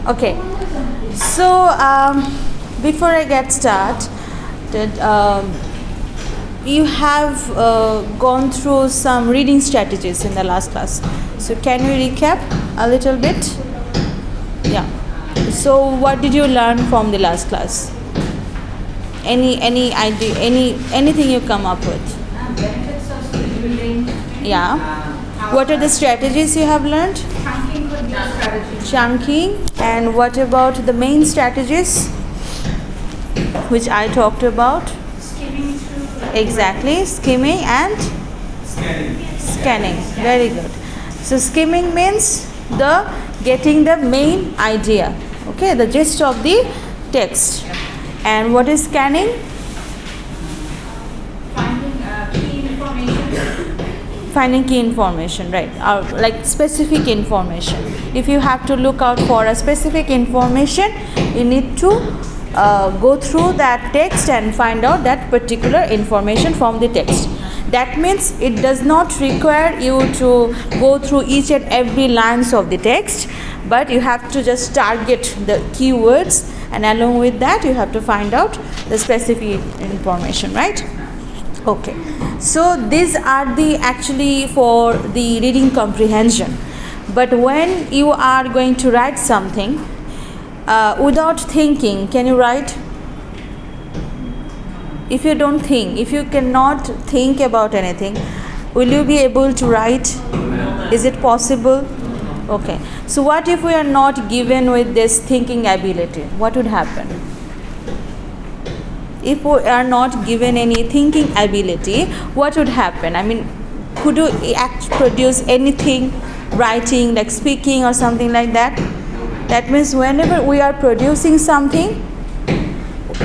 Okay, so before I get started, you have gone through some reading strategies in the last class. So can we recap a little bit? Yeah. So what did you learn from the last class? Any idea? Anything you come up with? Benefits of scheduling. Yeah. What are the strategies you have learned? Chunking could be a strategy. Chunking. And what about the main strategies which I talked about? Skimming through. Exactly, skimming and scanning. Very good. So skimming means the getting the main idea, okay, the gist of the text. And what is scanning? Finding key information. Finding key information, right? Or like specific information. If you have to look out for a specific information, you need to go through that text and find out that particular information from the text. That means it does not require you to go through each and every lines of the text, but you have to just target the keywords, and along with that you have to find out the specific information, right? Okay, so these are the actually for the reading comprehension. But when you are going to write something without thinking, can you write? If you don't think, if you cannot think about anything, will you be able to write? Is it possible? Okay, so what if we are not given with this thinking ability? What would happen? If we are not given any thinking ability, what would happen? I mean, could you produce anything, writing, like speaking or something like that? That means whenever we are producing something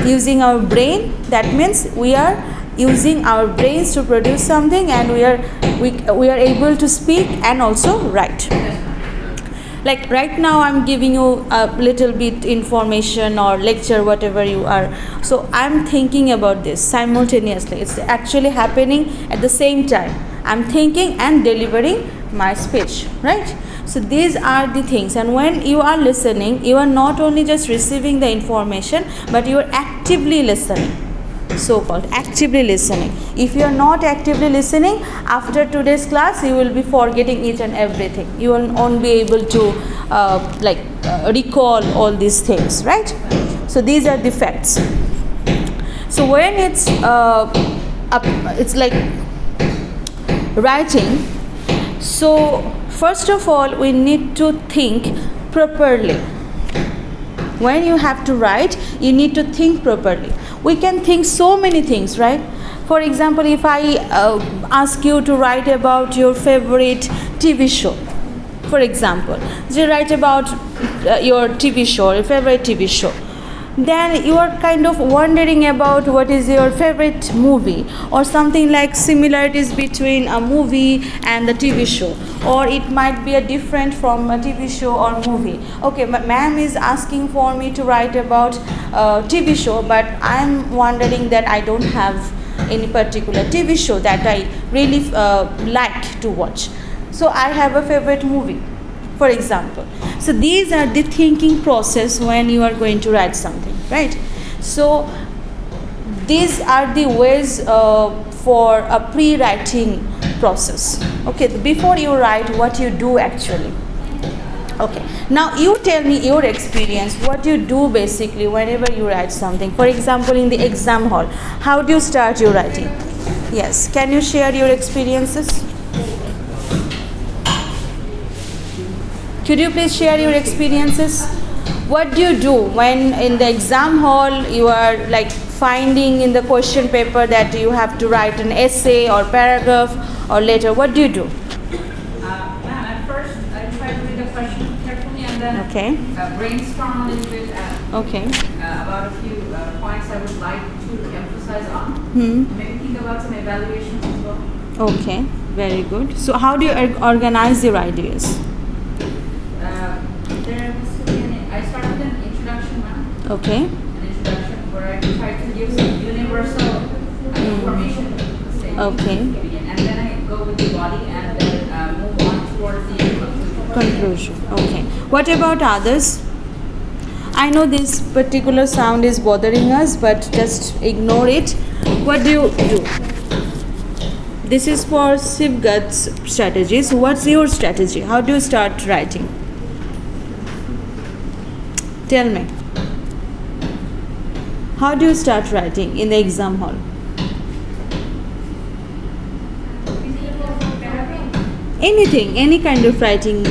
using our brain, that means we are using our brains to produce something, and we are able to speak and also write. Like right now I'm giving you a little bit information or lecture, whatever you are, so I'm thinking about this simultaneously. It's actually happening at the same time. I'm thinking and delivering my speech, right? So these are the things. And when you are listening, you are not only just receiving the information, but you are actively listening, so called actively listening. If you are not actively listening, after today's class you will be forgetting each and everything. You will not be able to recall all these things, right? So these are the facts. So when it's like writing, so first of all we need to think properly. When you have to write, you need to think properly. We can think so many things, right? For example, if I ask you to write about your favorite TV show, for example, you write about your TV show, your favorite TV show, then you are kind of wondering about what is your favorite movie, or something like similarities between a movie and the TV show, or it might be a different from a TV show or movie. Okay, ma'am is asking for me to write about TV show, but I'm wondering that I don't have any particular TV show that I really like to watch. So I have a favorite movie, for example. So these are the thinking process when you are going to write something, right? So these are the ways for a pre-writing process. Okay, before you write, what you do actually. Okay, now you tell me your experience, what you do basically whenever you write something. For example, in the exam hall, how do you start your writing? Yes, can you share your experiences? Could you please share your experiences? What do you do when in the exam hall you are like finding in the question paper that you have to write an essay or paragraph or letter? What do you do? At first, I try to read the question carefully and then brainstorm a little bit about a few points I would like to emphasize on. Maybe think about some evaluations as well. Okay, very good. So how do you organize your ideas? I start with an introduction, Okay. An introduction where I try to give some universal information. Okay. And then I go with the body and then move on towards the conclusion. Conclusion. Okay. What about others? I know this particular sound is bothering us, but just ignore it. What do you do? This is for Sivgat's strategies. What's your strategy? How do you start writing? Tell me. How do you start writing in the exam hall? Anything, any kind of writing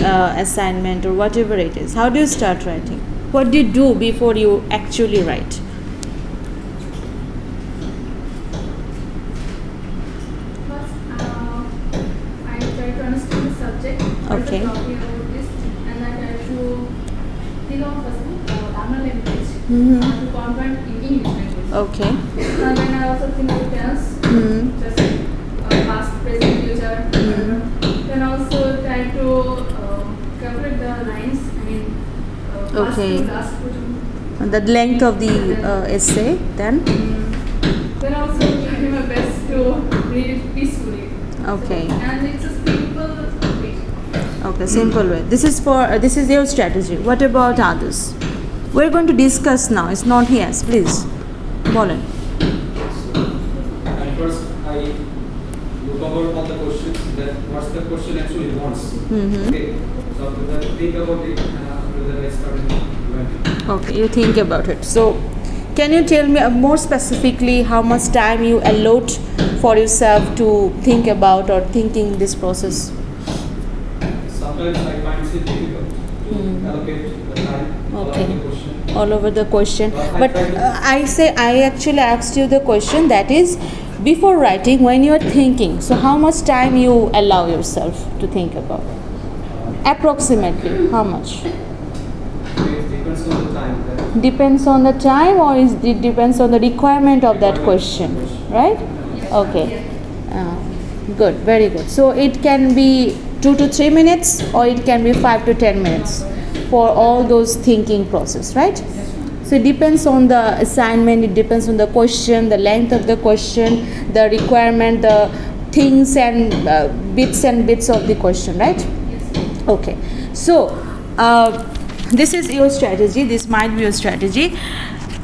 assignment or whatever it is. How do you start writing? What do you do before you actually write? First, I try to understand the subject. Okay. Talking about this, and I try to think of first Tamil language to convert in English language. Okay. And then I also think of tense, just past, present, future. Then also try to calculate the lines. I mean, first Okay. to last question. The length of the essay, then? Then also try my best to read it peacefully. Okay. And it's a simple way. Okay, simple way. This is your strategy. What about others? We're going to discuss now. It's not yes, please. Bolen. And first I look over all the questions, that what's the question actually wants. Okay. So after that think about it, and after that I started writing. Okay, you think about it. So, can you tell me more specifically how much time you allot for yourself to think about or thinking this process? Sometimes I find it difficult to allocate the time Okay. allocate the question. All over the question. But I But try to- I actually asked you the question that is before writing when you are thinking. So, how much time you allow yourself to think about? Approximately, how much? It depends on the time. That Depends on the time, or it depends on the requirement of that question, right? Okay. Good, very good. So it can be 2 to 3 minutes, or it can be 5 to 10 minutes for all those thinking process, right? So it depends on the assignment, it depends on the question, the length of the question, the requirement, the things and bits of the question, right? Okay. So this is your strategy. This might be your strategy.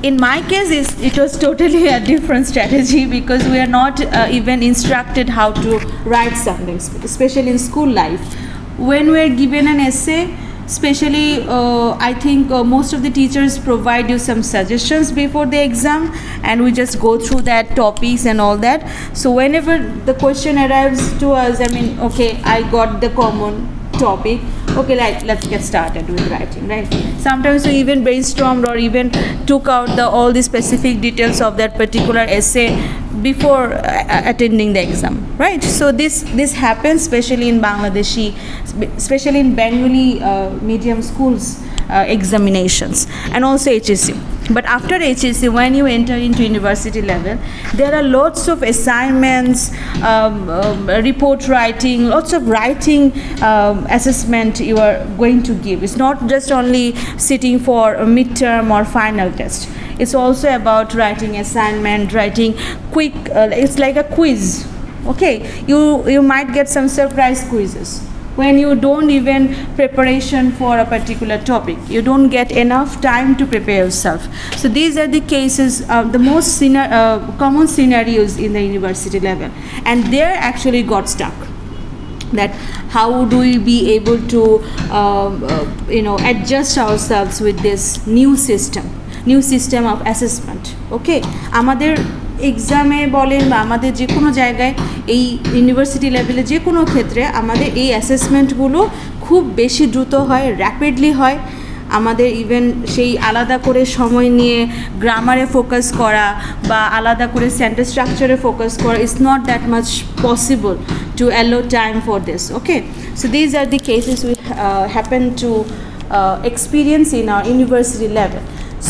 In my case, it was totally a different strategy because we are not even instructed how to write something, especially in school life. When we are given an essay, especially I think most of the teachers provide you some suggestions before the exam, and we just go through that topics and all that. So whenever the question arrives to us, I mean, okay, I got the common topic, okay, let's get started with writing, right? Sometimes we even brainstormed or even took out all the specific details of that particular essay before attending the exam, right? So this happens especially in Bangladeshi, especially in Bengali medium schools examinations, and also HSC. But after HSC, when you enter into university level, there are lots of assignments, report writing, lots of writing assessment you are going to give. It's not just only sitting for a midterm or final test. It's also about writing assignment, writing quick, it's like a quiz. Okay, you might get some surprise quizzes when you don't even preparation for a particular topic. You don't get enough time to prepare yourself. So these are the cases, the most common scenarios in the university level, and there actually got stuck. That how do we be able to adjust ourselves with this new system of assessment. Okay, আমাদের এক্সামে বলেন বা আমাদের যে কোনো জায়গায় এই university লেভেলে যে কোনো ক্ষেত্রে আমাদের এই অ্যাসেসমেন্টগুলো খুব বেশি দ্রুত হয়, র্যাপিডলি হয়। আমাদের ইভেন সেই আলাদা করে সময় নিয়ে গ্রামারে ফোকাস করা বা আলাদা করে সেন্টেন্স স্ট্রাকচারে ফোকাস করা is not that much possible to allow time for this. Okay, so these are the cases we happen to experience in our university level.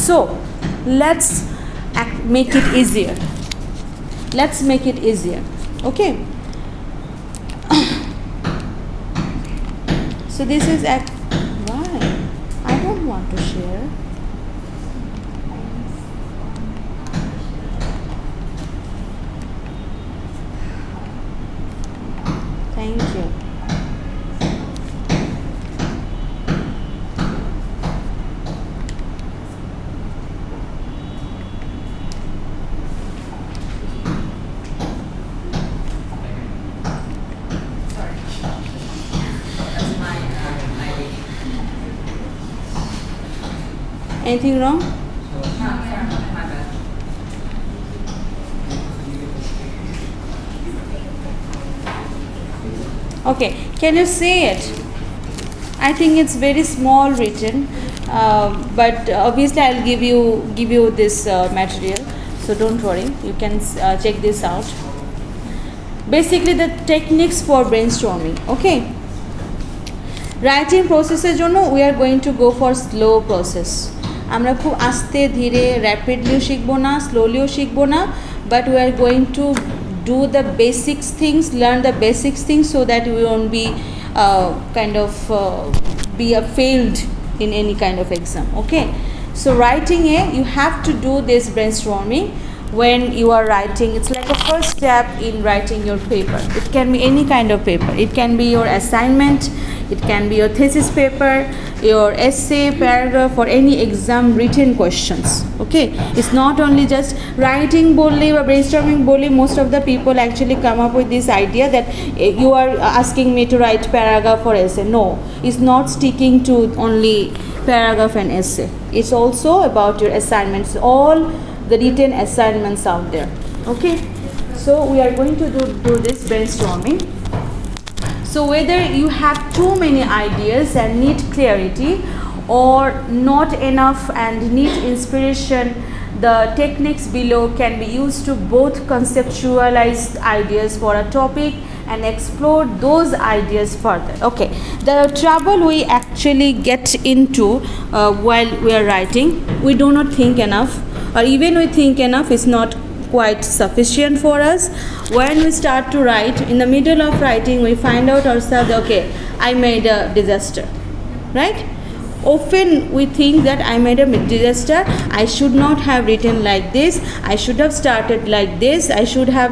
So let's make it easier. Let's make it easier. Okay. So this is why I don't want to share. Thank you. Anything wrong? No, sorry, my bad. Okay, can you say it? I think it's very small written, but obviously I'll give you this material, so don't worry. You can check this out. Basically, the techniques for brainstorming. Okay. Writing process এর জন্য we are going to go for slow process. আমরা খুব আস্তে ধীরে র্যাপিডলিও শিখবো না, স্লোলিও শিখবো না, but we are going to do the basics things, learn the basics things so that we won't be be failed in any kind of exam. Okay, so writing you have to do this brainstorming when you are writing. It's like a first step in writing your paper. It can be any kind of paper. It can be your assignment, it can be your thesis paper, your essay, paragraph, or any exam written questions. Okay, it's not only just writing boldly or brainstorming boldly. Most of the people actually come up with this idea that you are asking me to write paragraph or essay. No, it's not sticking to only paragraph and essay. It's also about your assignments, all the written assignments out there. Okay, so we are going to do this brainstorming. So whether you have too many ideas and need clarity, or not enough and need inspiration, the techniques below can be used to both conceptualize ideas for a topic and explore those ideas further. Okay, the trouble we actually get into while we are writing, we do not think enough, or even we think enough is not quite sufficient for us. When we start to write, in the middle of writing we find out ourselves, okay, I made a disaster, right? Often we think that I made a disaster, I should not have written like this, I should have started like this, I should have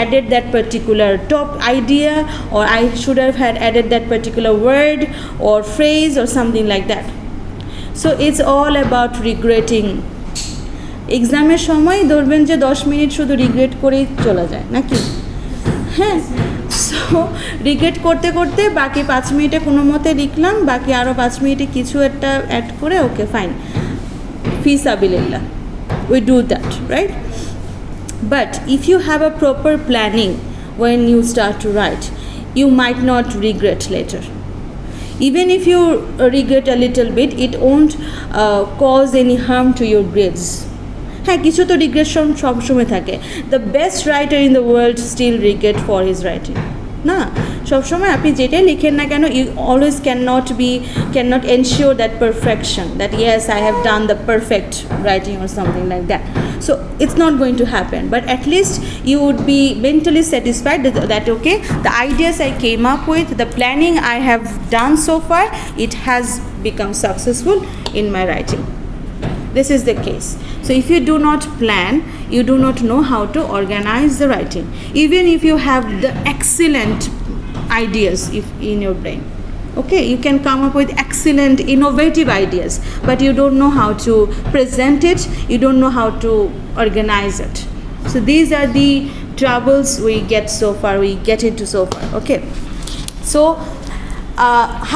added that particular top idea, or I should have had added that particular word or phrase or something like that. So it's all about regretting. এক্সামের সময় ধরবেন যে 10 minute শুধু regret করেই চলে যায় নাকি? হ্যাঁ, সো রিগ্রেট করতে করতে বাকি 5 মিনিটে কোনো মতে লিখলাম, বাকি আরও 5 মিনিটে কিছু একটা অ্যাড করে ওকে ফাইন, ফি সাবিলিল্লাহ, we do that, right? But if you have a proper planning when you start to write, you might not regret later. Even if you regret a little bit, it won't cause any harm to your grades. হ্যাঁ, কিছু তো regression সবসময় থাকে। The best writer in the world still regret for his writing. না, সবসময় আপনি যেটাই লিখেন না কেন, you always cannot ensure that perfection, that yes, I have done the perfect writing or something like that. So it's not going to happen, but at least you would be mentally satisfied that okay, the ideas I came up with, the planning I have done so far, it has become successful in my writing. This is the case. So if you do not plan, you do not know how to organize the writing. Even if you have the excellent ideas in your brain, okay, you can come up with excellent innovative ideas, but you don't know how to present it, you don't know how to organize it. So these are the troubles we get into so far. Okay, so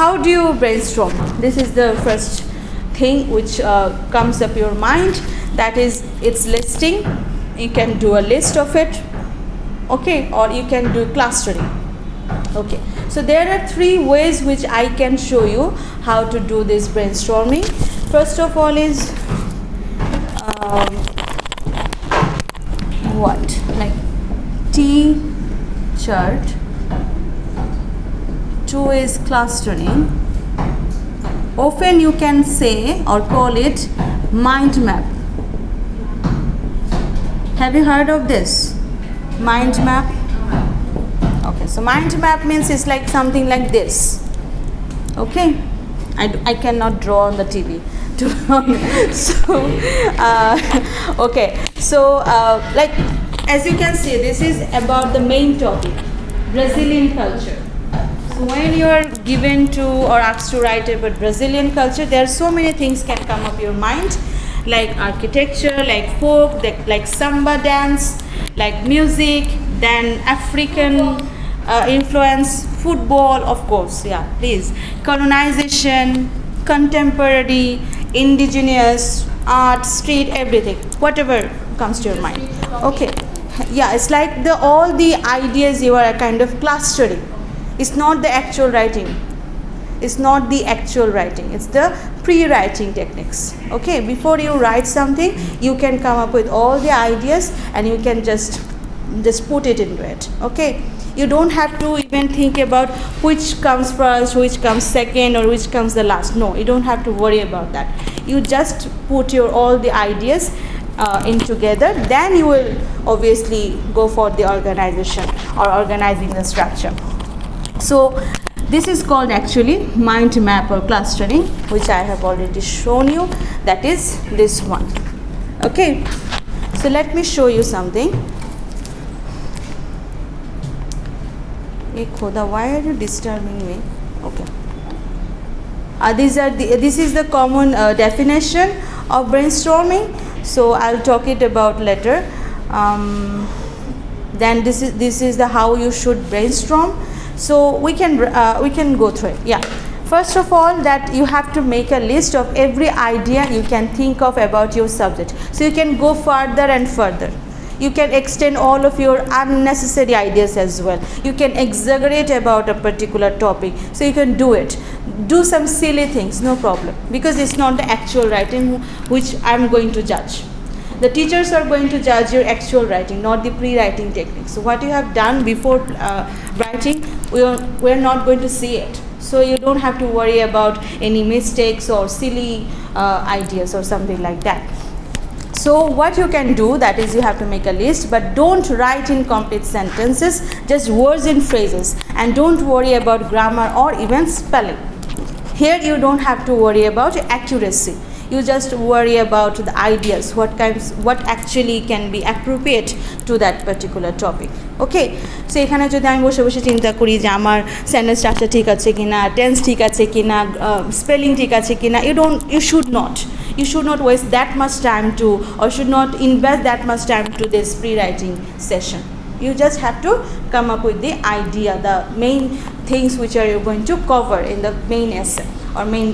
how do you brainstorm? This is the first thing which comes up your mind, that is, it's listing. You can do a list of it, okay, or you can do clustering. Okay, so there are 3 ways which I can show you how to do this brainstorming. First of all is like T chart. 2 is clustering. Often you can say or call it mind map. Have you heard of this? Mind map? Okay, so mind map means it's like something like this. Okay, I cannot draw on the TV. So, okay, so like as you can see, this is about the main topic, Brazilian culture. So when you are given to or asked to write about Brazilian culture, there are so many things can come up your mind, like architecture, like folk, like samba dance, like music, then African influence, football, of course, yeah, please, colonization, contemporary, indigenous, art, street, everything, whatever comes to your mind. Okay. Yeah, it's like all the ideas you are kind of clustering. It's not the actual writing. It's not the actual writing. It's the pre-writing techniques. Okay, before you write something, you can come up with all the ideas and you can just put it into it. Okay, you don't have to even think about which comes first, which comes second, or which comes the last. No, you don't have to worry about that. You just put all the ideas in together, then you will obviously go for the organization or organizing the structure. So this is called actually mind map or clustering, which I have already shown you. That is this one. Okay, so let me show you something. Hey Khoda, why are you disturbing me? Okay. This is the common definition of brainstorming. So I'll talk it about later. Then this is the how you should brainstorm. So we can go through it. Yeah. First of all, that you have to make a list of every idea you can think of about your subject. So you can go further and further. You can extend all of your unnecessary ideas as well. You can exaggerate about a particular topic. So you can do it. Do some silly things, no problem. Because it's not the actual writing which I'm going to judge. The teachers are going to judge your actual writing, not the pre-writing technique. So what you have done before writing, we're not going to see it. So you don't have to worry about any mistakes or silly ideas or something like that. So what you can do, that is you have to make a list, but don't write in complete sentences, just words and phrases, and don't worry about grammar or even spelling. Here you don't have to worry about accuracy. You just worry about the ideas, what actually can be appropriate to that particular topic. Okay, so এখানে যদি আমি বসে বসে চিন্তা করি যে আমার sentence structure ঠিক আছে কিনা, টেন্স ঠিক আছে কিনা, স্পেলিং ঠিক আছে কিনা, you should not waste that much time to, or should not invest that much time to this pre-writing session. You just have to come up with the idea, the main things which are you going to cover in the main essay or main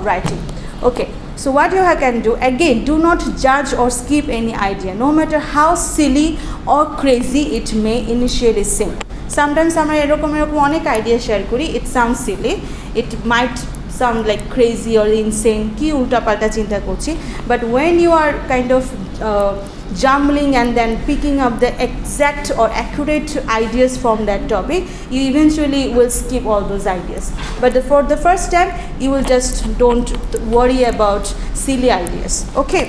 writing. Okay, so what you can do, again, do not judge or skip any idea, no matter how silly or crazy it may initially seem. Sometimes আমরা এরকম অনেক idea share করি, it sounds silly, it might sound like crazy or insane, কি উল্টাপাল্টা চিন্তা করছি, but when you are kind of jumbling and then picking up the exact or accurate ideas from that topic, you eventually will skip all those ideas. But for the first time, you will just don't worry about silly ideas. Okay.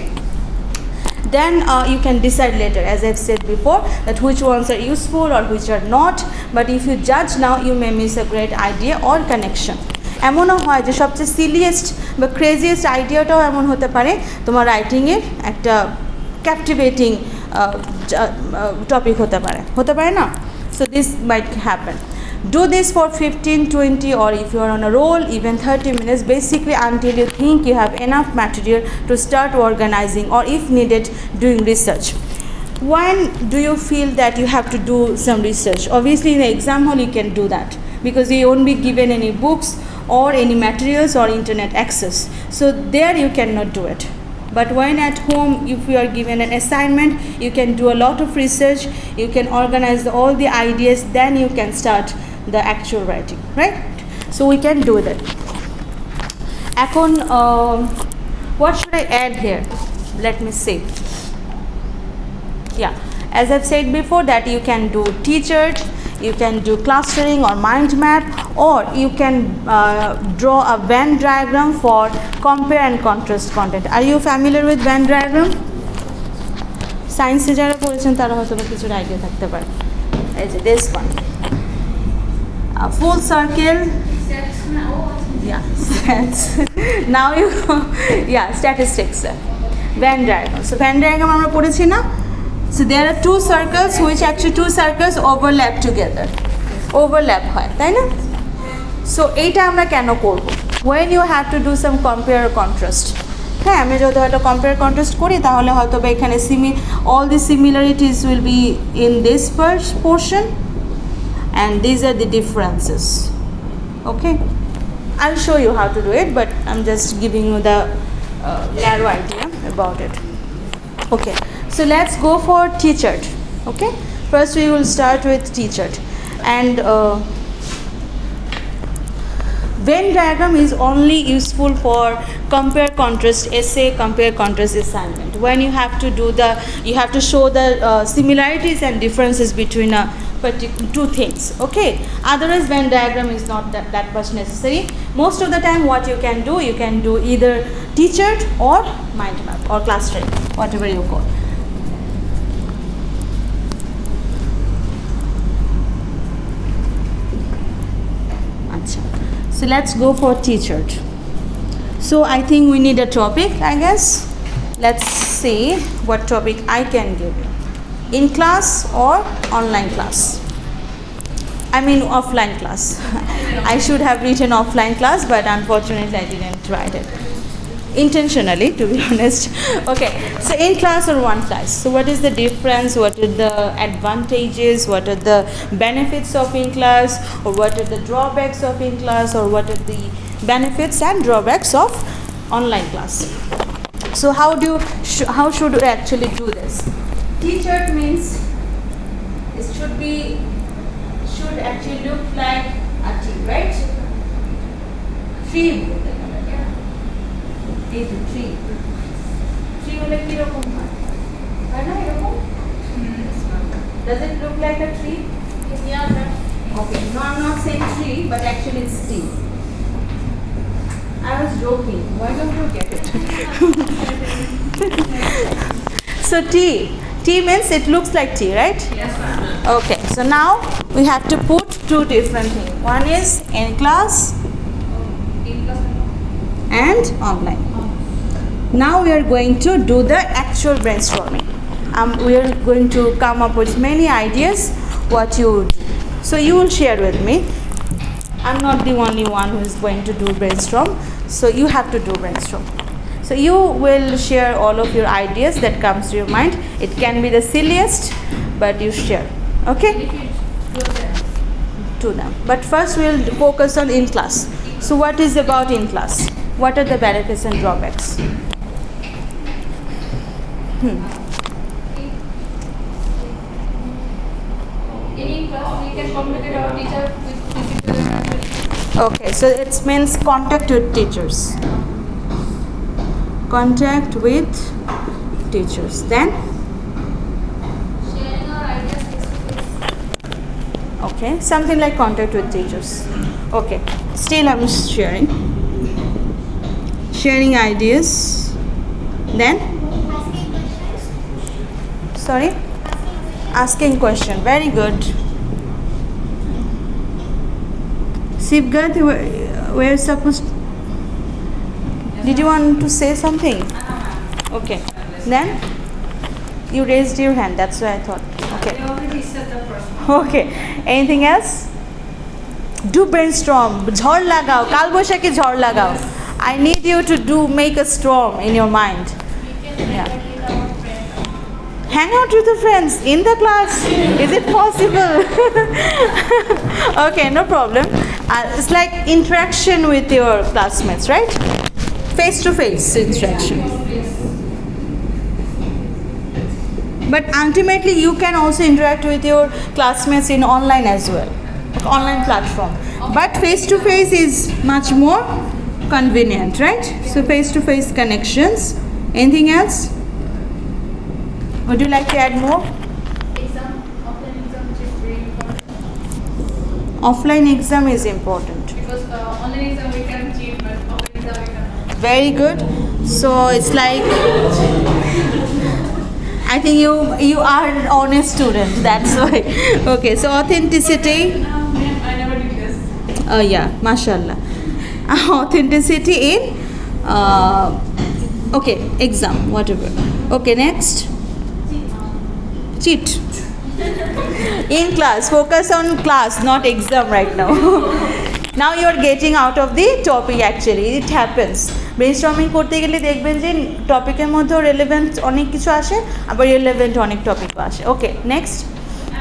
Then you can decide later, as I've said before, that which ones are useful or which are not. But if you judge now, you may miss a great idea or connection. এমনও হয় যে সবচেয়ে সিলিয়েস্ট বা craziest আইডিয়াটাও এমন হতে পারে তোমার রাইটিংয়ের একটা ক্যাপটিভেটিং টপিক হতে পারে না? So this might happen. Do this for 15, 20, or if you are on a roll, even 30 minutes, basically until you think you have enough material to start organizing, or if needed, doing research. When do you feel that you have to do some research? Obviously in the exam hall you can do that, because you won't be given any books or any materials or internet access. So there you cannot do it. But when at home, if you are given an assignment, you can do a lot of research, you can organize all the ideas, then you can start the actual writing, right? So we can do that. এখন, what should I add here? Let me see. Yeah, as I've said before, that you can do T-chart, you can do clustering or mind map, or you can draw a Venn diagram for compare and contrast content. Are you familiar with Venn diagram? Science যারা পড়েছেন তারা হয়তো কিছু idea থাকতে পারে। এই যে this one, a full circle. Yeah, stats. Now you yeah, statistics. Venn diagram. So Venn diagram আমরা পড়েছি না? So there are two circles overlap together. Overlap হয়, তাই না? So এইটা আমরা কেন করব? When you have to do some compare or contrast. হ্যাঁ, আমি যদি হয়তো compare contrast করি তাহলে হয়তো বা এখানে all the similarities will be in this portion and these are the differences. Okay? I'll show you how to do it, but I'm just giving you the narrow idea about it. Okay, so let's go for teachered. Okay, first we will start with teachered, and Venn diagram is only useful for compare contrast essay, compare contrast assignment. When you have to you have to show the similarities and differences between two things. Okay. Otherwise, Venn diagram is not that much necessary. Most of the time, what you can do either teachered or mind map or class study, whatever you call. So let's go for teachered. So I think we need a topic, I guess. Let's see what topic I can give you. In class or online class? I mean offline class. I should have written offline class, but unfortunately I didn't write it. Intentionally, to be honest. Okay, so in class or one class. So what is the difference? What are the advantages? What are the benefits of in class? Or what are the drawbacks of in class? Or what are the benefits and drawbacks of online class? So how should we actually do this? Teacher means it should actually look like a tree, right? Tree. Tree হলে কি রকম হয় না এরকম? Does it look like a tree? Yeah. Okay. No, I'm not saying tree, but actually it's tea. I was joking. Why don't you get it? So tea means it looks like tea, right? Yes, ma'am. Okay. So now we have to put two different things. One is in class and online. Now we are going to do the actual brainstorming. We are going to come up with many ideas what you do. So you will share with me. I'm not the only one who is going to do brainstorm. So you have to do brainstorm. So you will share all of your ideas that comes to your mind. It can be the silliest, but you share. Okay? To them. But first we'll focus on in class. So what is about in class? What are the benefits and drawbacks? In class, we can communicate our teacher with physical. Okay, so it means contact with teachers. Contact with teachers. Then? Sharing our ideas face-to-face. Okay, something like contact with teachers. Okay, still I'm sharing. Sharing ideas. Then? Sorry? Asking question. Very good. Sivgat, we're supposed. Did you want to say something? Okay. Then you raised your hand. That's why I thought. Okay. We already said the first one. Okay. Anything else? Do brainstorm. Jhor lagao. Kal boishakhi jhor lagao. I need you to make a storm in your mind. Yeah. Hang out with your friends in the class. Is it possible? Okay, no problem. It's like interaction with your classmates, right? Face-to-face interaction. But ultimately, you can also interact with your classmates in online as well, online platform. But face-to-face is much more convenient, right? So face-to-face connections. Anything else? Would you like to add more? Offline exam is very important. Offline exam is important. Because online exam we can cheat, but offline exam we cannot. Very good. So it's like, I think you are an honest student. That's why. Okay. So authenticity. I never did this. Yeah, mashallah. Authenticity in okay, exam, whatever. Okay, next. Cheat. In class, focus on class, not exam right now. Now you are getting out of the topic actually. It happens. Brainstorming করতে গেলে দেখবেন যে টপিকের মধ্যে relevant অনেক কিছু আসে, আবার ইররেলেভেন্ট অনেক টপিকও আসে. Okay, next.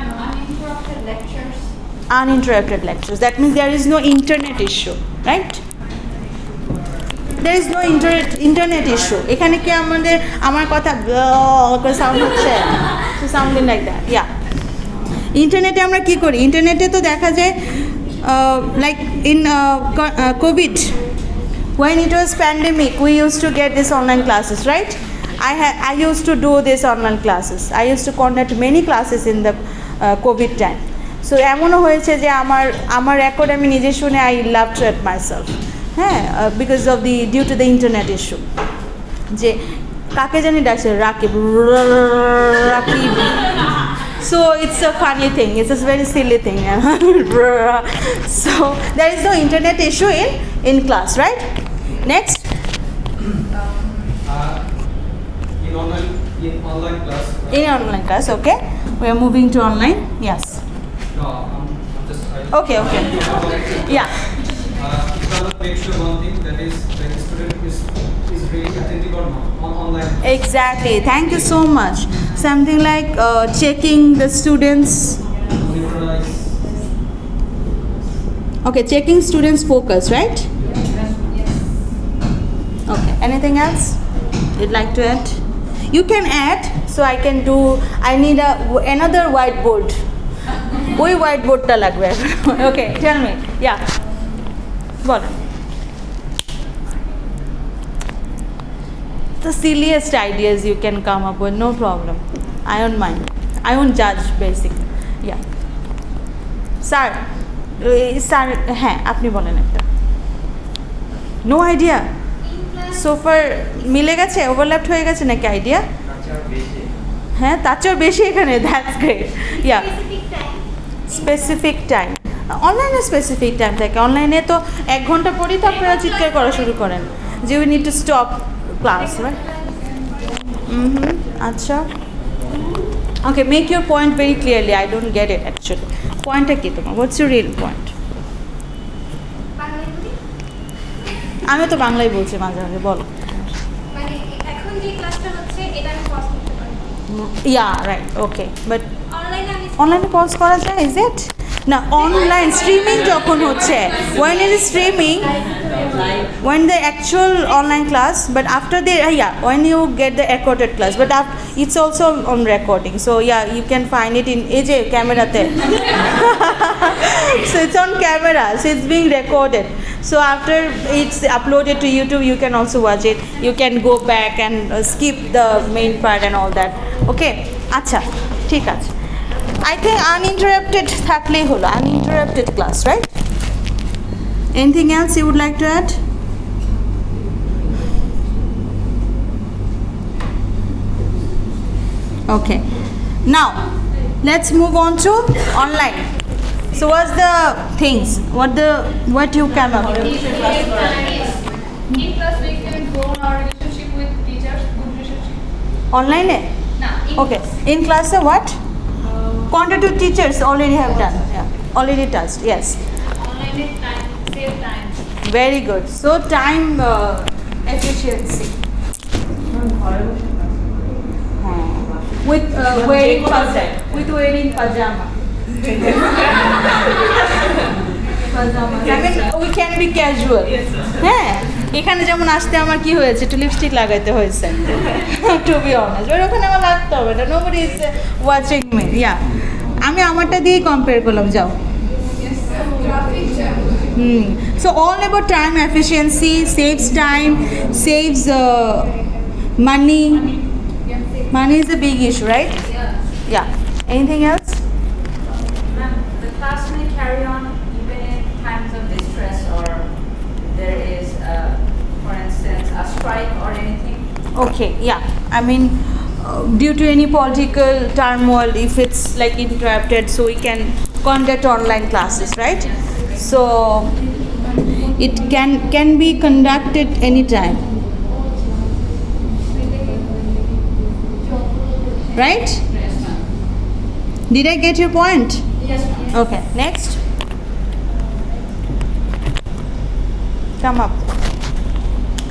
Uninterrupted lectures. Uninterrupted lectures. That means there is no internet issue, right? there is no internet issue. এখানে কি আমাদের আমার কথা সাউন্ড হচ্ছে, so something like that, yeah. ইন্টারনেটে আমরা কি করি, ইন্টারনেটে তো দেখা যায় like in COVID, when it was pandemic, we used to get this online classes, right? I used to do this online classes. I used to conduct many classes in the COVID time. So এমনও হয়েছে যে আমার record আমি নিজে শুনে I laughed at myself, হ্যাঁ, because of the due to the internet issue. যে কাকে জানি ডাকছে Rakib, so it's a funny thing, it's a very silly thing. So there is no internet issue in class, right? Next. In online class. In online class, okay. We are moving to online. Yes. No, I'm just. Okay. Yeah. You cannot make sure one thing, that is the student is really attending or not on online. Exactly. Thank you so much. Something like checking the students. Modernize. Okay, checking students' focus, right? Okay. Anything else you'd like to add? You can add, so I can do. I need another whiteboard. ওই হোয়াইটবোর্ডটা লাগবে। Okay, tell me. Yeah. বলো। The silliest ideas you can come up with, no problem. I don't mind. I won't judge, basically. Yeah. Sir, হ্যাঁ আপনি বলেন একটা। No idea. So far মিলে গেছে, ওভারল্যাপড হয়ে গেছে নাকি আইডিয়া? হ্যাঁ তার চেয়েও বেশি এখানে, that's great. Yeah, specific time, অনলাইনে স্পেসিফিক টাইম থাকে। অনলাইনে তো 1 ঘন্টা পরেই তো আপনারা চিৎকার করা শুরু করেন যে we need to stop class, right? আচ্ছা, okay, make your point very clearly. I don't get it actually. পয়েন্টটা কী তোমার? What's your real point? আমি তো বাংলাই বলছি মাঝে মাঝে, বলো। মানে এখন যে ক্লাসটা হচ্ছে এটা আমি পজ করতে পারি। ইয়া, রাইট, ওকে, বাট অনলাইনে অনলাইনে পজ করা যায়? Is it? না, অনলাইন স্ট্রিমিং যখন হচ্ছে, when it is streaming, when the actual online class, but after the when you get the recorded class, but it's also on recording, so yeah, you can find it in এই যে ক্যামেরাতে so it's on camera, so it's being recorded, so after it's uploaded to YouTube you can also watch it, you can go back and skip the main part and all that. Okay, আচ্ছা, ঠিক আছে। I think uninterrupted থাকলেই হলো, uninterrupted class, right? Anything else you would like to add? Okay, now let's move on to online. So what's the things, what you come up with? In class we can grow our relationship with teachers, good relationship. Online? Okay, in class what? Contact to teachers already have done, yeah, already touched, yes. Online time, save time. Very good. So time efficiency. With wearing pajama. I mean, we can be casual. হ্যাঁ, এখানে যেমন আসতে আমার কি হয়েছে, একটু lipstick লাগাইতে হয়েছে টু বি অনেস্ট, ওখানে আমার লাগতে হবে না, নোবডি ইজ ওয়াচিং মি। ইয়া, আমি আমারটা দিয়েই কম্পেয়ার করলাম, যাও। So all about time efficiency, saves time, saves money. Money is a big issue, right? Yeah. Anything else? Ma'am, the class may carry on even in times of distress, or there is, for instance, a strike or anything. Okay, yeah. I mean, due to any political turmoil, if it's like interrupted, so we can conduct online classes, right? So it can be conducted anytime, right? Did I get your point? Yes, ma'am. Okay, next. Come up.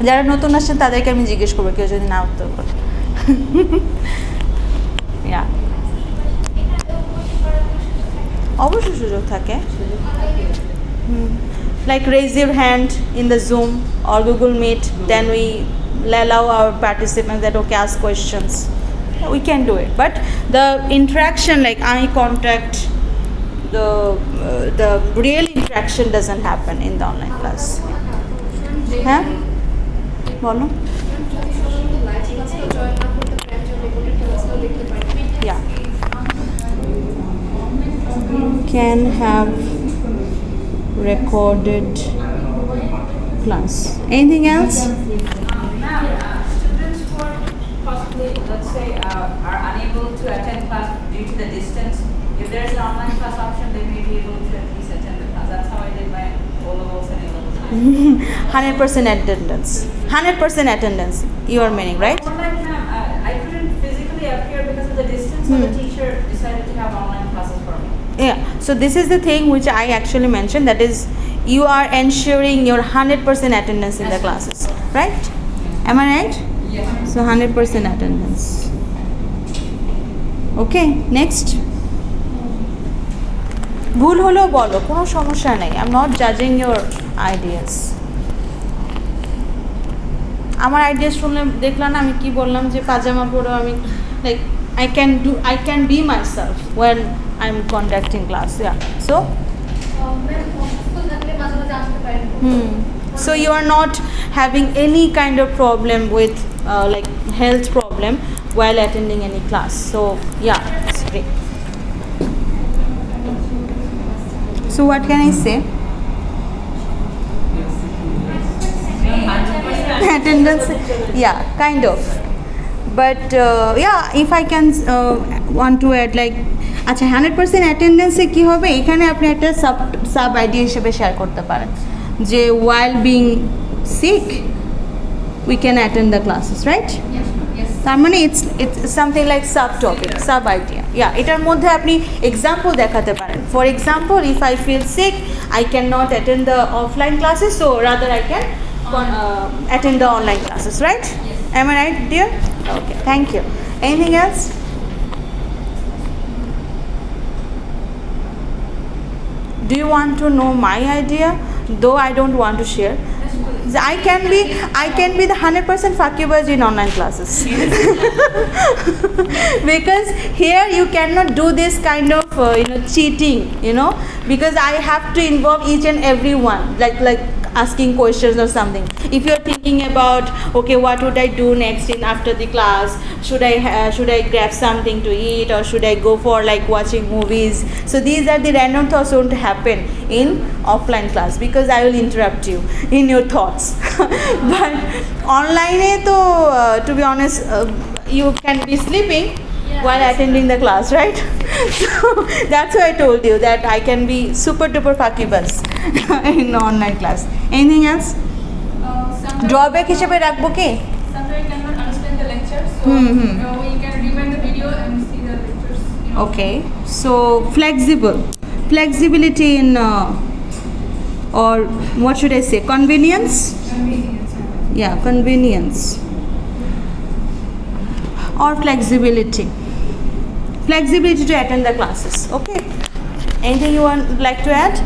যারা নতুন আসছেন তাদেরকে আমি জিজ্ঞেস করবো, কেউ যদি না উত্তর করে। Yeah. অবশ্যই সুযোগ থাকে। like raise your hand in the Zoom or Google Meet, then we allow our participants that okay, ask questions. We can do it, but the interaction like eye contact, the real interaction doesn't happen in the online class. হ্যাঁ বলো yeah can have recorded class. Anything else? Students who are possibly, let's say, are unable to attend class due to the distance, if there is an online class option, they may be able to at least attend the class. That's how I did my O-levels and A-levels. 100% attendance. 100% attendance. You are meaning, right? Online, ma'am, I couldn't physically appear because of the distance, so the teacher decided to have online classes for me. Yeah. So this is the thing which I actually mentioned. That is, you are ensuring your 100% attendance in the classes, right? Am I right? Yes. So 100% attendance. Okay. Next. ভুল হলেও বলো, কোনো সমস্যা নেই। I'm not judging your ideas. আমার ideas শুনলে দেখলাম না আমি কি বললাম যে পাজামা পরেও আমি like I can be myself when I'm conducting class. Yeah. So so you are not having any kind of problem with like health problem while attending any class. So yeah, it's great. So what can I say? Attendance, yeah, kind of. But yeah, if I can want to add like আচ্ছা 100% অ্যাটেন্ডেন্সে কী হবে এখানে আপনি একটা sub idea হিসেবে share করতে পারেন যে while being sick we can attend the classes, right? Yes. তার মানে it's something like sub topic, sub idea. Yeah, এটার মধ্যে আপনি এক্সাম্পল দেখাতে পারেন. For example, if I feel sick, I cannot attend the offline classes, so rather I can attend the online classes, right? Yes. Am I right, dear? Okay, thank you. Anything else? Do you want to know my idea? Though I don't want to share. I can be the 100% fakibaz in online classes. Because here you cannot do this kind of cheating, because I have to involve each and every one, like asking questions or something. If you're thinking about okay, what would I do next in after the class, should I grab something to eat or should I go for like watching movies, so these are the random thoughts won't happen in offline class because I will interrupt you in your thoughts. But online to be honest, you can be sleeping while attending the class, right? So that's why I told you that I can be super duper fakibaz in online class. Anything else? Drawback হিসেবে রাখবো কি? Sometimes I cannot understand the lecture, so we can rewind the video and see the lectures. Okay, so flexibility in or what should I say, convenience? Yeah, convenience or flexibility to attend the classes. Okay, anything you would like to add?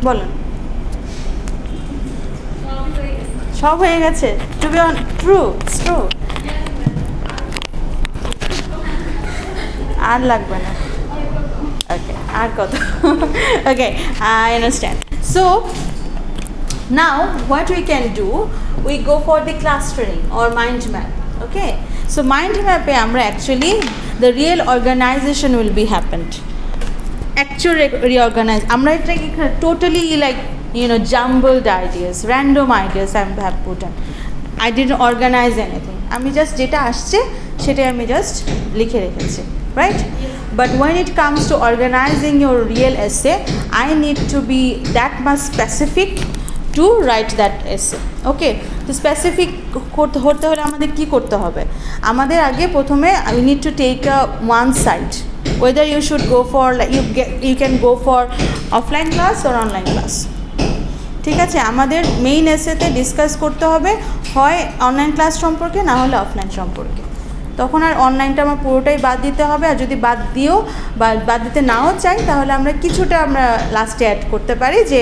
বলুন। সব হয়ে গেছে, to be on true, it's true. আর লাগবে না, okay, আর কত? Okay, I understand. So now what we can do, we go for the class training or mind map. Okay, so mind map e আমরা actually the real organization will be happened. Actual reorganize, আমরা এটাকে totally like jumbled ideas, random ideas I have put in. I didn't organize anything. আমি just যেটা আসছে সেটাই আমি just লিখে রেখেছি, right? But when it comes to organizing your real essay, I need to be that much specific to write that essay. Okay, তো specific হতে হলে আমাদের কি করতে হবে? আমাদের আগে প্রথমে we need to take one side, whether you should go for like you can go for offline class or online class. ঠিক আছে, আমাদের মেইন এসেতে ডিসকাস করতে হবে হয় অনলাইন ক্লাস সম্পর্কে না হলে অফলাইন সম্পর্কে, তখন আর অনলাইনটা আমার পুরোটাই বাদ দিতে হবে। আর যদি বাদ দিও বা বাদ দিতে নাও চাই তাহলে আমরা কিছুটা আমরা লাস্টে অ্যাড করতে পারি যে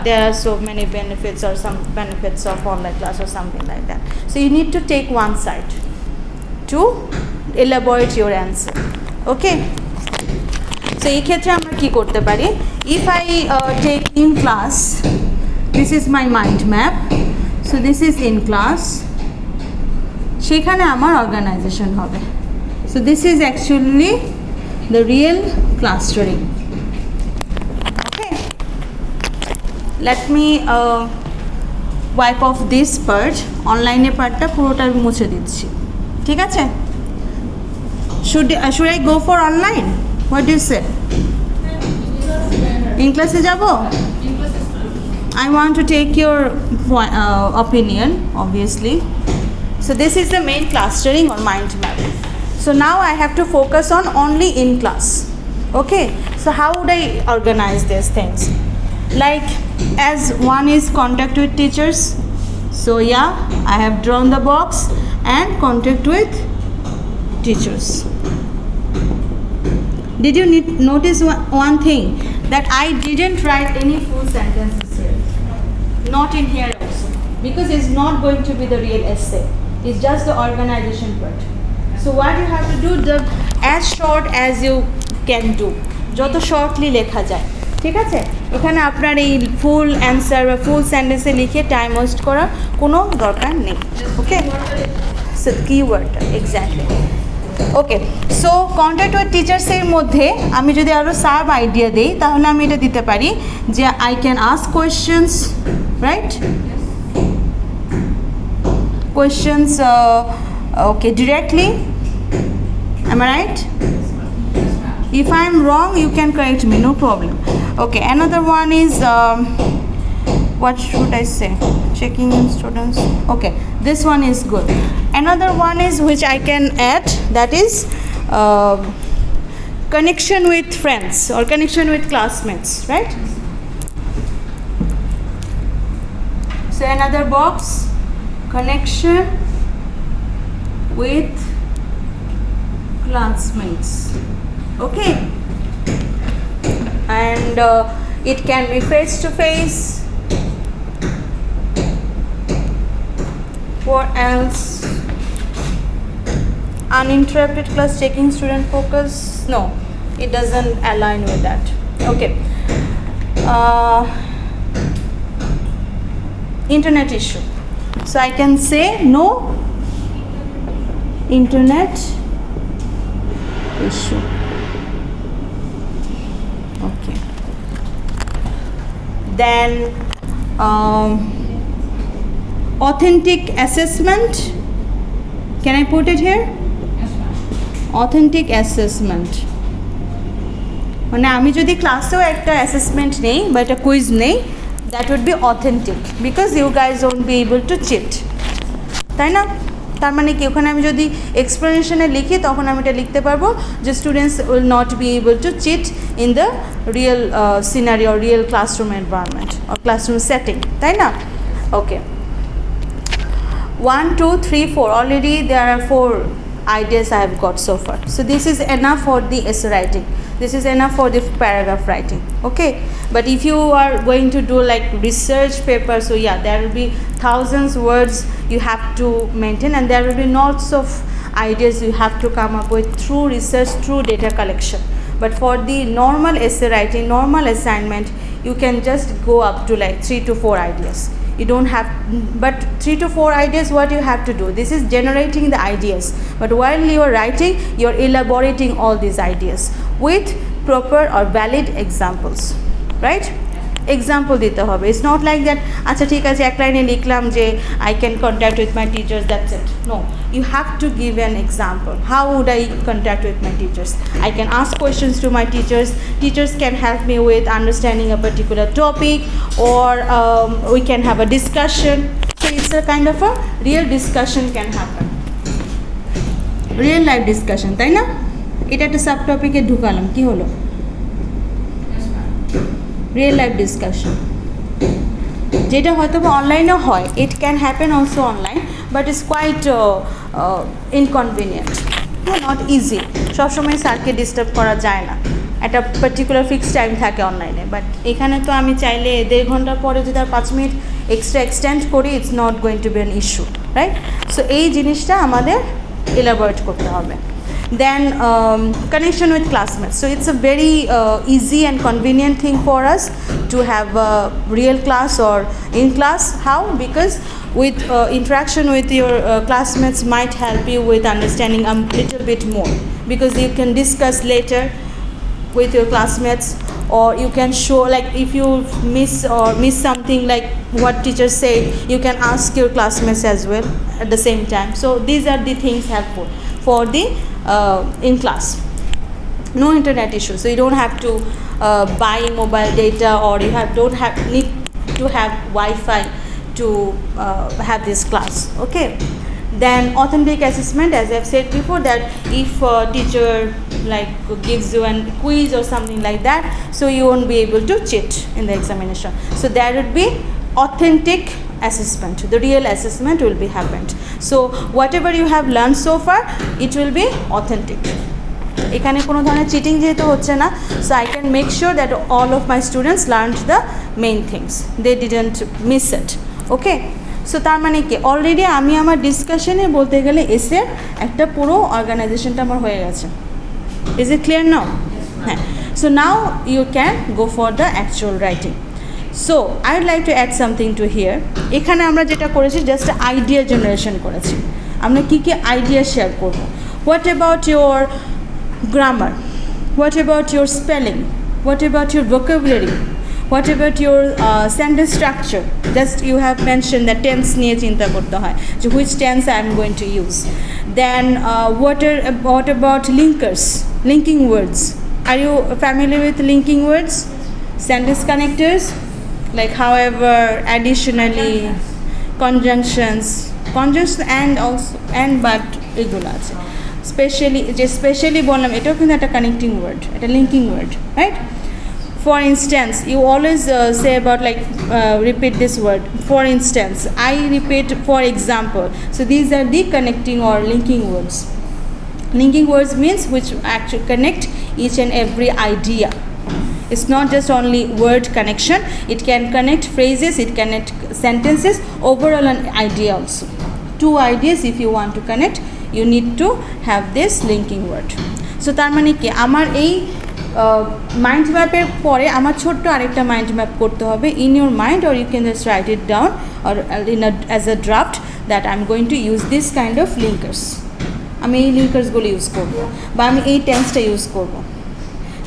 there are so many benefits or some benefits of online class or something like that. So you need to take one side to elaborate your answer. Okay? So এই ক্ষেত্রে আমরা কি করতে পারি, if I take in class, this is my mind map, so this is in class, সেখানে আমার organisation হবে। So this is actually the real clustering. Okay, let me wipe off this part, অনলাইনে পার্টটা পুরোটা আমি মুছে দিচ্ছি, ঠিক আছে? Should I go for online? What do you say? In class e jabo? I want to take your opinion, obviously. So this is the main clustering or mind map. So now I have to focus on only in class. Okay, so how would I organize these things? Like, as one is contact with teachers, so yeah, I have drawn the box and contact with teachers. Did you notice one thing, that I didn't write any full sentences here, not in here also, because it's not going to be the real essay, it's just the organization part. So what you have to do, as short as you can do, যত shortly লেখা যায়, ঠিক আছে? এখানে আপনার এই ফুল answer বা ফুল সেন্টেন্সে লিখে টাইম ওয়েস্ট করার কোনো দরকার নেই। ওকে, সো কিওয়ার্ডটা exactly. Okay, so contact with টিচার্সের মধ্যে আমি যদি আরও সাব আইডিয়া দিই তাহলে আমি এটা দিতে পারি যে I can ask questions, right? Questions, okay, directly. Am I right? If I am wrong, you can correct me, no problem. Okay, another one is what should I say? Checking in students. Okay, this one is good. Another one is which I can add, that is connection with friends or connection with classmates, right? So another box, connection with classmates. Okay, and it can be face to face. What else? Uninterrupted class, checking student focus. No, it doesn't align with that. Okay, internet issue. So I can say no internet issue. Okay, then authentic assessment, can I put it here? Yes, ma'am. Authentic assessment, মানে আমি যদি ক্লাসেও একটা assessment নেই বা একটা quiz নেই, that would be authentic, because you guys won't be able to cheat, তাই না? তার মানে কি, ওখানে আমি যদি এক্সপ্লেনেশনে লিখি তখন আমি এটা লিখতে পারবো যে students will not be able to cheat in the real scenery or real classroom environment or classroom setting, তাই না? ওকে, 1 2 3 4, already there are 4 ideas I have got so far. So this is enough for the essay writing, this is enough for the paragraph writing. Okay, but if you are going to do like research paper, so yeah, there will be thousands words you have to maintain, and there will be lots of ideas you have to come up with through research, through data collection. But for the normal essay writing, normal assignment, you can just go up to like 3 to 4 ideas. You don't have, but 3 to 4 ideas, what you have to do, this is generating the ideas, but while you are writing, you are elaborating all these ideas with proper or valid examples, right? Example দিতে হবে, it's not like that আচ্ছা ঠিক আছে এক লাইনে লিখলাম যে I can contact with my teachers, that's it. No, you have to give an example. How would I contact with my teachers? I can ask questions to my teachers, teachers can help me with understanding a particular topic, or we can have a discussion. So it's a kind of a real discussion can happen, real life discussion, তাই না? এটা একটা sub টপিকে ঢুকালাম, কি হলো? Yes, ma'am. Real life discussion. যেটা হয়তো অনলাইনেও হয়, it can happen also online, but it's quite inconvenient, not easy. সবসময় স্যারকে ডিস্টার্ব করা যায় না, একটা পার্টিকুলার ফিক্সড টাইম থাকে অনলাইনে, বাট এখানে তো আমি চাইলে 1.5 ঘন্টার পরে যদি আর 5 মিনিট এক্সট্রা এক্সটেন্ড করি, it's not going to be an issue, right? So এই জিনিসটা আমাদের এলাবোরেট করতে হবে। Then connection with classmates. So it's a very easy and convenient thing for us to have a real class or in class. How? Because with interaction with your classmates might help you with understanding a little bit more, because you can discuss later with your classmates, or you can show, like if you miss something like what teacher said, you can ask your classmates as well at the same time. So these are the things helpful for the in class. No internet issue, so you don't have to buy mobile data, or you need to have Wi-Fi to have this class. Okay. Then authentic assessment, as I've said before, that if a teacher like gives you a quiz or something like that, so you won't be able to cheat in the examination. So there would be authentic assessment, the real assessment will be happened. So whatever you have learned so far, it will be authentic. এখানে কোনো ধরনের cheating যেহেতু হচ্ছে না, so I can make sure that all of my students learned the main things, they didn't miss it. Okay. So তার মানে কি, already আমি আমার ডিসকাশনে বলতে গেলে এসে একটা পুরো অর্গানাইজেশনটা আমার হয়ে গেছে। Is it clear now? হ্যাঁ। So now you can go for the actual writing. So I would like to add something to here. এখানে আমরা যেটা করেছি, জাস্ট আইডিয়া জেনারেশন করেছি। আমরা কী কী আইডিয়া শেয়ার করবো? What about your grammar? What about your spelling? What about your vocabulary? What about your sentence structure? Just you have mentioned that tense niye chinta korte hoy, so which tense I am going to use. Then what about linkers, linking words? Are you familiar with linking words? Sentence connectors, like however, additionally, conjunctions and also and but এগুলো আছে। Specially বললাম, এটাও কিন্তু একটা connecting word, এটা linking word, right? For instance, you always say about repeat this word. For instance, I repeat for example. So these are the connecting or linking words. Linking words means which actually connect each and every idea. It's not just only word connection, it can connect phrases, it can connect sentences, overall an idea also. Two ideas if you want to connect, you need to have this linking word. So তার মানে কি, আমার এই mind ম্যাপের পরে আমার ছোট্ট আরেকটা মাইন্ড ম্যাপ করতে হবে in your mind, or you can just write it down or in as a draft that I am going to use this kind of linkers. আমি এই লিঙ্কার্সগুলো ইউজ করবো, বা আমি এই টেন্সটা ইউজ করবো।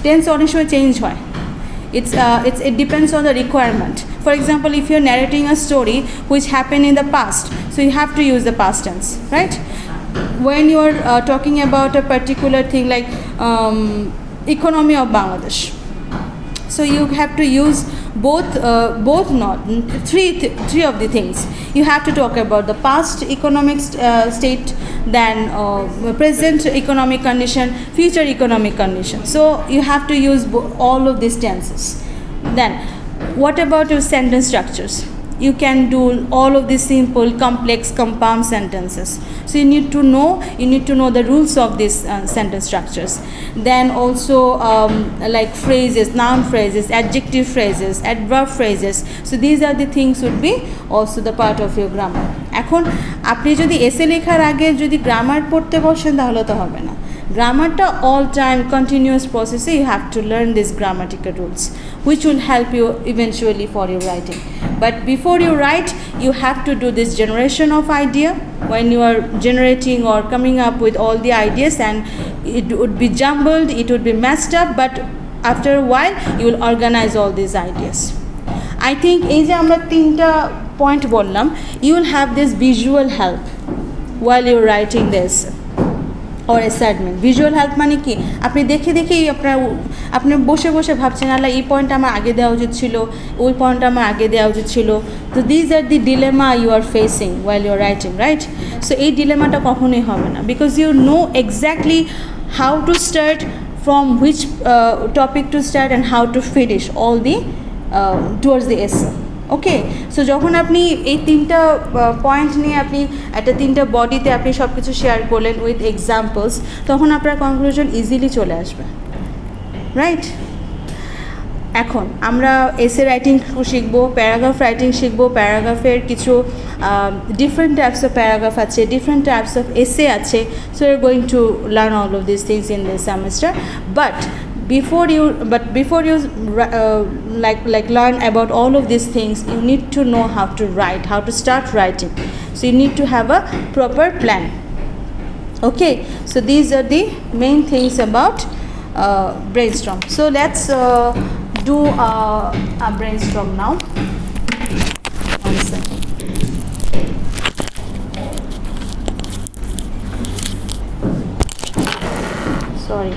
টেন্স অনেক সময় চেঞ্জ হয়, it depends on the requirement. For example, if you're narrating a story which happened in the past, so you have to use the past tense, right? When you're talking about a particular thing like economy of Bangladesh, so you have to use both not three of the things. You have to talk about the past economic state, then present economic condition, future economic condition. So you have to use all of these tenses. Then what about your sentence structures? You can do all of these simple, complex, compound sentences. So you need to know the rules of these sentence structures. Then also like phrases, noun phrases, adjective phrases, adverb phrases. So these are the things would be also the part of your grammar. এখন আপনি যদি এসে লেখার আগে যদি grammar পড়তে বসেন তাহলে তো হবে না। গ্রামারটা all time continuous process, you have to learn these grammatical rules which will help you eventually for your writing. But before you write, you have to do this generation of idea. When you are generating or coming up with all the ideas, and it would be jumbled, it would be messed up, but after a while you will organize all these ideas. I think এই যে আমরা তিনটা point বললাম, you will have this visual help while you're writing this or assignment. Visual help মানে কি, আপনি দেখেই আপনি বসে ভাবছেন, আল্লাহ এই পয়েন্ট আমার আগে দেওয়া উচিত ছিল, ওই পয়েন্ট আমার আগে দেওয়া উচিত ছিল। তো these are the dilemma you are facing while you are writing, right? So এই ডিলেমাটা কখনোই হবে না, because you know exactly how to start, from which topic to start and how to finish all the towards the essay. Okay, so যখন আপনি এই তিনটা point নিয়ে আপনি একটা তিনটা বডিতে আপনি সব কিছু শেয়ার করলেন উইথ এক্সাম্পলস, তখন আপনার কনক্লুশন ইজিলি চলে আসবে, রাইট? এখন আমরা এসে রাইটিং শিখবো, প্যারাগ্রাফ রাইটিং শিখবো। প্যারাগ্রাফের কিছু ডিফারেন্ট টাইপস অফ প্যারাগ্রাফ আছে, ডিফারেন্ট টাইপস অফ এসে আছে। So you are going to learn all of this things in this semester. But before you learn about all of these things, you need to know how to write, how to start writing. So you need to have a proper plan. Okay, so these are the main things about brainstorm. So let's do a brainstorm now. One second. Sorry.